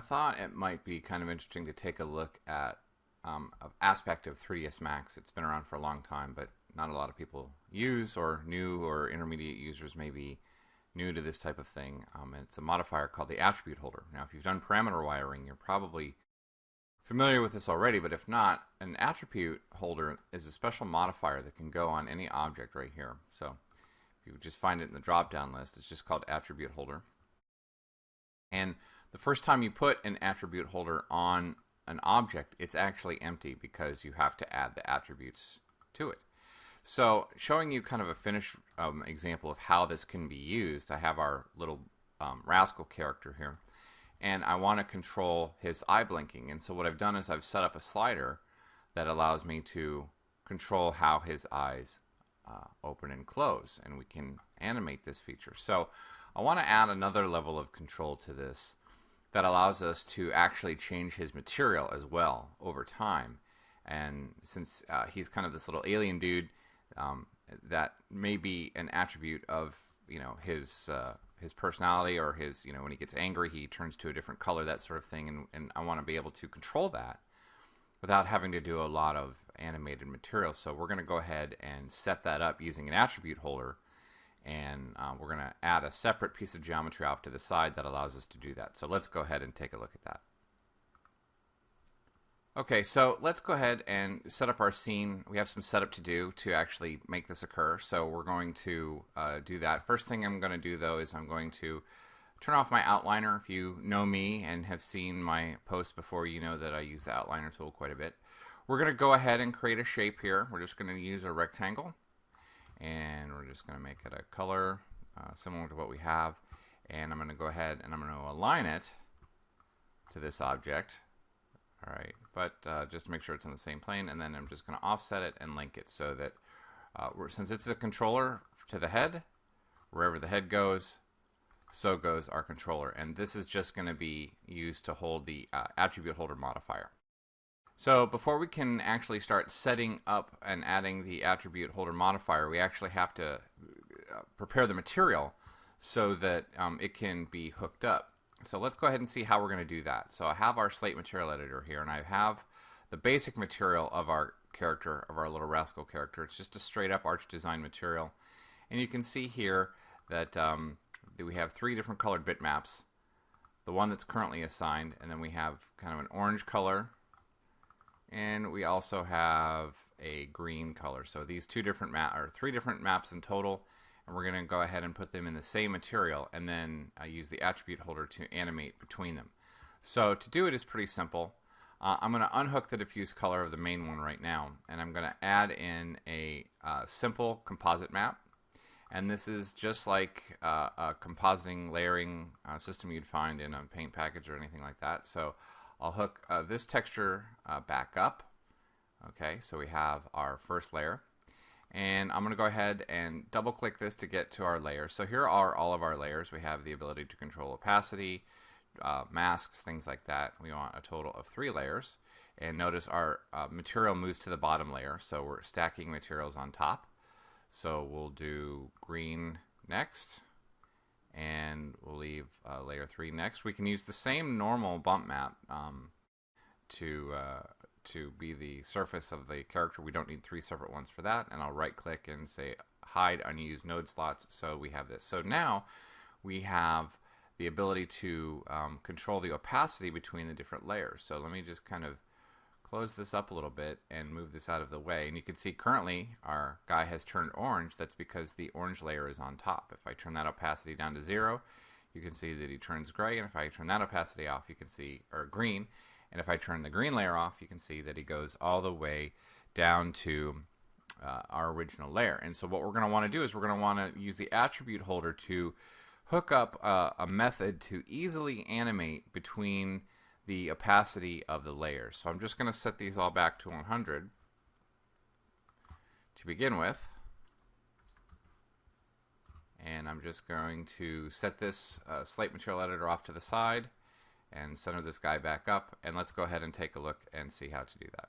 I thought it might be kind of interesting to take a look at an aspect of 3ds Max. It's been around for a long time, but not a lot of people use, or new or intermediate users may be new to this type of thing. It's a modifier called the attribute holder. Now, if you've done parameter wiring, you're probably familiar with this already, but if not, an attribute holder is a special modifier that can go on any object right here. So if you just find it in the drop-down list, it's just called attribute holder. And the first time you put an attribute holder on an object, it's actually empty because you have to add the attributes to it. So showing you kind of a finished example of how this can be used, I have our little rascal character here, and I want to control his eye blinking. And so what I've done is I've set up a slider that allows me to control how his eyes open and close, and we can animate this feature. So I want to add another level of control to this that allows us to actually change his material as well over time. And since he's kind of this little alien dude, that may be an attribute of his personality, or his when he gets angry he turns to a different color, that sort of thing, and I want to be able to control that without having to do a lot of animated material. So we're going to go ahead and set that up using an attribute holder, and we're going to add a separate piece of geometry off to the side that allows us to do that. So let's go ahead and take a look at that. Okay, so let's go ahead and set up our scene. We have some setup to do to actually make this occur, so we're going to do that. First thing I'm going to do, though, is I'm going to turn off my outliner. If you know me and have seen my posts before, you know that I use the outliner tool quite a bit. We're going to go ahead and create a shape here. We're just going to use a rectangle, and we're just going to make it a color similar to what we have, and I'm going to go ahead and I'm going to align it to this object. All right, but just to make sure it's on the same plane, and then I'm just going to offset it and link it so that since it's a controller to the head, wherever the head goes, so goes our controller. And this is just going to be used to hold the attribute holder modifier. So before we can actually start setting up and adding the attribute holder modifier, we actually have to prepare the material so that it can be hooked up. So let's go ahead and see how we're going to do that. So I have our slate material editor here, and I have the basic material of our character, of our little rascal character. It's just a straight up Arch Design material. And you can see here that we have 3 different colored bitmaps. The one that's currently assigned, and then we have kind of an orange color, and we also have a green color. So these 3 different maps in total. And we're going to go ahead and put them in the same material, and then use the attribute holder to animate between them. So to do it is pretty simple. I'm going to unhook the diffuse color of the main one right now, and I'm going to add in a simple composite map. And this is just like a compositing layering system you'd find in a paint package or anything like that. So I'll hook this texture back up. Okay, so we have our first layer. And I'm going to go ahead and double click this to get to our layer. So here are all of our layers. We have the ability to control opacity, masks, things like that. We want a total of 3 layers. And notice our material moves to the bottom layer, so we're stacking materials on top. So we'll do green next, and we'll leave layer 3 next. We can use the same normal bump map to be the surface of the character. We don't need 3 separate ones for that, and I'll right click and say hide unused node slots, so we have this. So now we have the ability to control the opacity between the different layers. So let me just kind of close this up a little bit and move this out of the way, and you can see currently our guy has turned orange. That's because the orange layer is on top. If I turn that opacity down to 0, you can see that he turns gray, and if I turn that opacity off, you can see, or green, and if I turn the green layer off, you can see that he goes all the way down to our original layer. And so what we're going to want to do is we're going to want to use the attribute holder to hook up a method to easily animate between the opacity of the layers. So I'm just going to set these all back to 100 to begin with. And I'm just going to set this slate material editor off to the side and center this guy back up, and let's go ahead and take a look and see how to do that.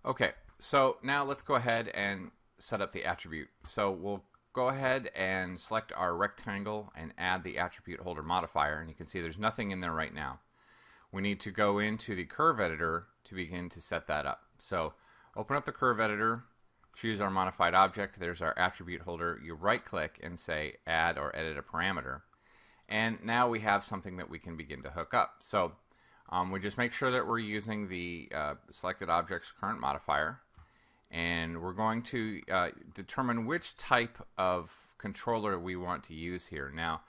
Okay, so now let's go ahead and set up the attribute. So we'll go ahead and select our rectangle and add the attribute holder modifier, and you can see there's nothing in there right now. We need to go into the curve editor to begin to set that up. So open up the curve editor, choose our modified object. There's our attribute holder. You right click and say add or edit a parameter, and now we have something that we can begin to hook up. So we just make sure that we're using the selected object's current modifier, and we're going to determine which type of controller we want to use here. Now,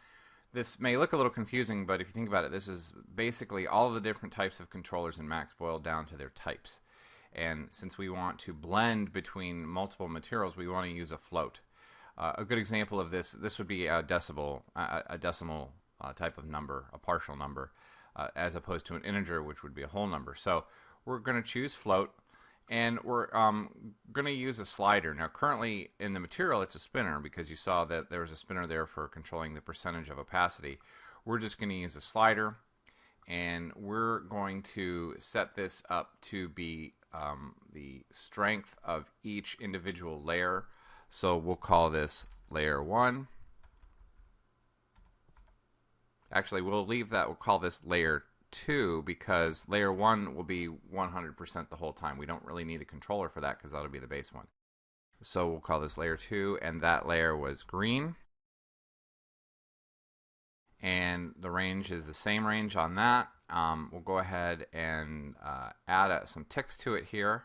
this may look a little confusing, but if you think about it, this is basically all of the different types of controllers in Max boiled down to their types. And since we want to blend between multiple materials, we want to use a float. A good example of this would be a decimal type of number, a partial number, as opposed to an integer, which would be a whole number. So we're going to choose float, and we're going to use a slider. Now currently in the material it's a spinner, because you saw that there was a spinner there for controlling the percentage of opacity. We're just going to use a slider, and we're going to set this up to be the strength of each individual layer. So we'll call this layer 1. Actually, we'll leave that. We'll call this layer 2, because layer 1 will be 100% the whole time. We don't really need a controller for that, because that'll be the base one. So we'll call this layer 2, and that layer was green. And the range is the same range on that. We'll go ahead and add some ticks to it here.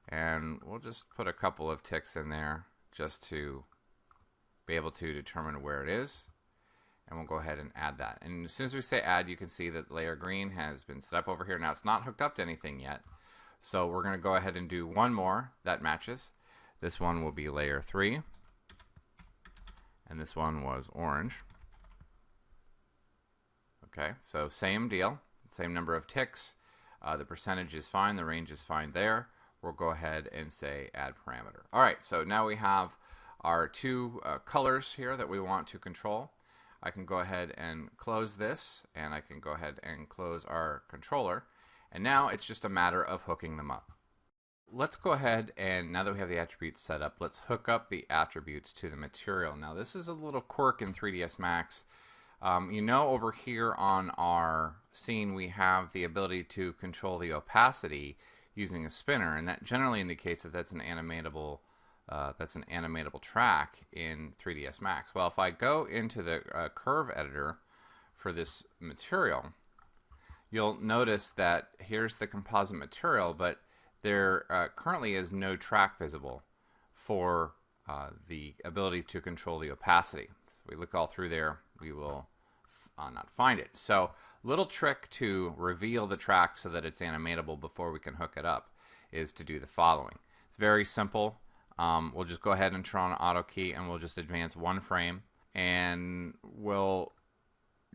And we'll just put a couple of ticks in there just to be able to determine where it is. And we'll go ahead and add that. And as soon as we say add, you can see that layer green has been set up over here. Now it's not hooked up to anything yet, so we're going to go ahead and do one more that matches. This one will be layer 3, and this one was orange. Okay, so same deal, same number of ticks. The percentage is fine, the range is fine there. We'll go ahead and say add parameter. Alright, so now we have our two colors here that we want to control. I can go ahead and close this, and I can go ahead and close our controller, and now it's just a matter of hooking them up. Let's go ahead and, now that we have the attributes set up, let's hook up the attributes to the material. Now this is a little quirk in 3ds Max. You know, over here on our scene we have the ability to control the opacity using a spinner, and that generally indicates that that's an animatable track in 3ds Max. Well, if I go into the curve editor for this material, you'll notice that here's the composite material, but there currently is no track visible for the ability to control the opacity. So we look all through there, we will not find it. So little trick to reveal the track so that it's animatable before we can hook it up is to do the following. It's very simple. We'll just go ahead and turn on auto key, and we'll just advance one frame, and we'll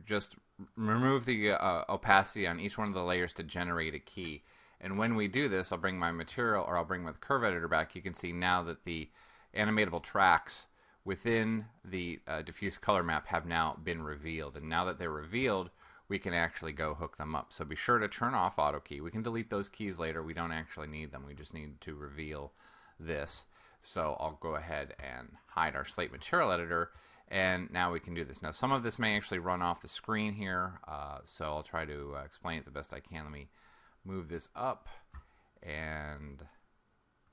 just remove the opacity on each one of the layers to generate a key. And when we do this, I'll bring my material, or I'll bring my curve editor back. You can see now that the animatable tracks within the diffuse color map have now been revealed, and now that they're revealed, we can actually go hook them up. So be sure to turn off auto key. We can delete those keys later. We don't actually need them. We just need to reveal this. So I'll go ahead and hide our slate material editor, and now we can do this. Now some of this may actually run off the screen here, so I'll try to explain it the best I can. Let me move this up, and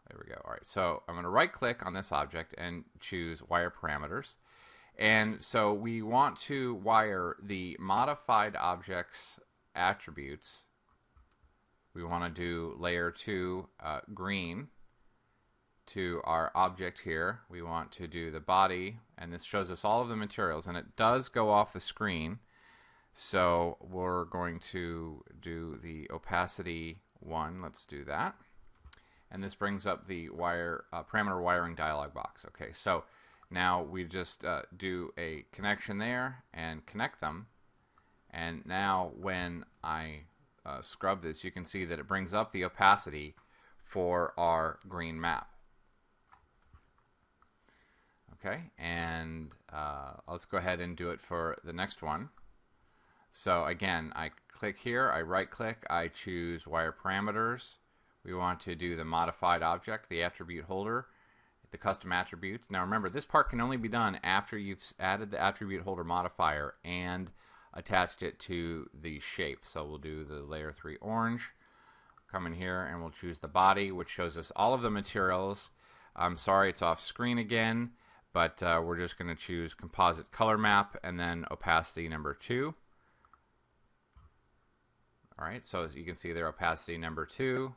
there we go. Alright, so I'm going to right click on this object and choose wire parameters. And so we want to wire the modified object's attributes. We want to do layer 2 green to our object here. We want to do the body, and this shows us all of the materials, and it does go off the screen. So we're going to do the opacity 1. Let's do that. And this brings up the parameter wiring dialog box. Okay, so now we just do a connection there and connect them. And now when I scrub this, you can see that it brings up the opacity for our green map. Okay, and let's go ahead and do it for the next one. So again, I click here, I right click, I choose wire parameters. We want to do the modified object, the attribute holder. the custom attributes. Now remember, this part can only be done after you've added the attribute holder modifier and attached it to the shape. So we'll do the layer 3 orange. Come in here and we'll choose the body, which shows us all of the materials. I'm sorry it's off screen again, but we're just going to choose composite color map and then opacity number 2. Alright, so as you can see there, opacity number 2,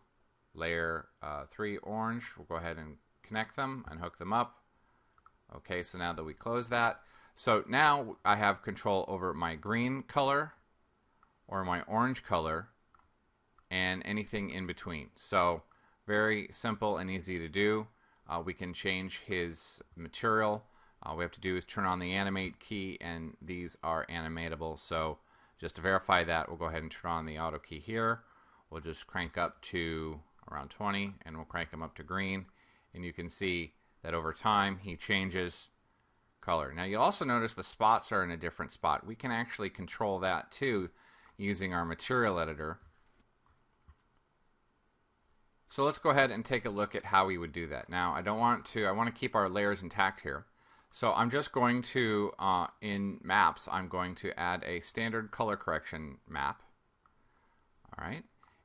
layer 3 orange. We'll go ahead and connect them and hook them up. Okay, so now that we close that, so now I have control over my green color or my orange color and anything in between. So very simple and easy to do. We can change his material. All we have to do is turn on the animate key, and these are animatable. So just to verify that, we'll go ahead and turn on the auto key here. We'll just crank up to around 20 and we'll crank him up to green, and you can see that over time he changes color. Now you'll also notice the spots are in a different spot. We can actually control that too using our material editor. So let's go ahead and take a look at how we would do that. Now I want to keep our layers intact here. So I'm just going to, in maps, I'm going to add a standard color correction map. Alright,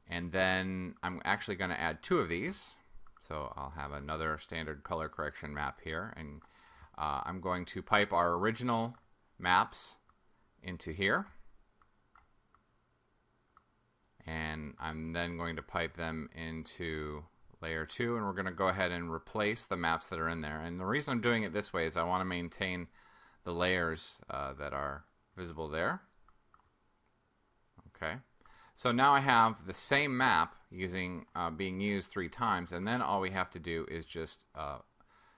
and then I'm actually going to add 2 of these. So I'll have another standard color correction map here, and I'm going to pipe our original maps into here. And I'm then going to pipe them into layer 2, and we're going to go ahead and replace the maps that are in there. And the reason I'm doing it this way is I want to maintain the layers that are visible there. Okay, so now I have the same map being used 3 times, and then all we have to do is just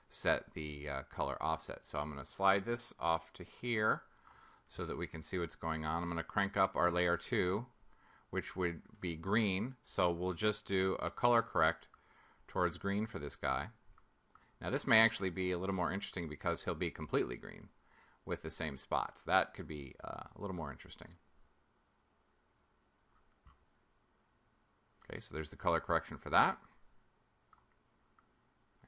set the color offset. So I'm going to slide this off to here so that we can see what's going on. I'm going to crank up our layer 2, which would be green, so we'll just do a color correct towards green for this guy. Now this may actually be a little more interesting because he'll be completely green with the same spots. That could be a little more interesting. Okay, so there's the color correction for that.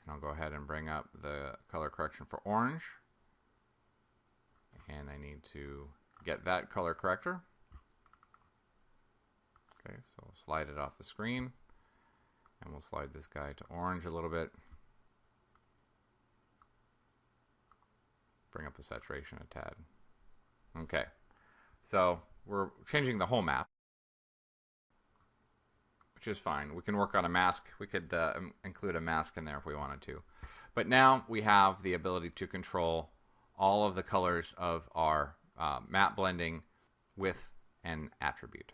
And I'll go ahead and bring up the color correction for orange. And I need to get that color corrector. Okay, so we'll slide it off the screen, and we'll slide this guy to orange a little bit. Bring up the saturation a tad. Okay, so we're changing the whole map, which is fine. We can work on a mask. We could include a mask in there if we wanted to. But now we have the ability to control all of the colors of our map blending with an attribute.